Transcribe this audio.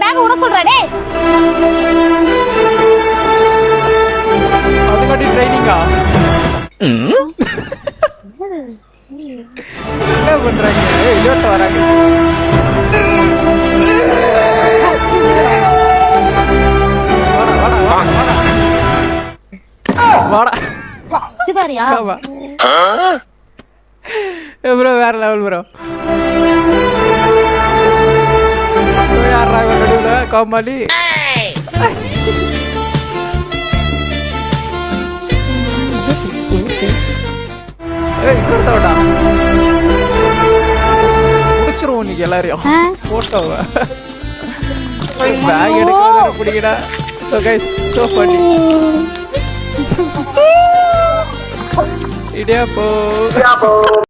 Back விட சொல்றேன் டேய். அதுக்காட்டி ட்ரைனிங்கா? என்ன பண்றாங்க? இல்லோட்ட வராங்க. வாடா சிவாரியா? ப்ரோ வேற லெவல் ப்ரோ. யாரா நடுவுல கோமாளி? ஏய் கொடுத்தவடா முடிச்சிருவோம் இன்னைக்கு எல்லாரையும். போட்டோவா பேக் எடுக்க பிடிக்கடா. So guys so funny. இடியாப்போ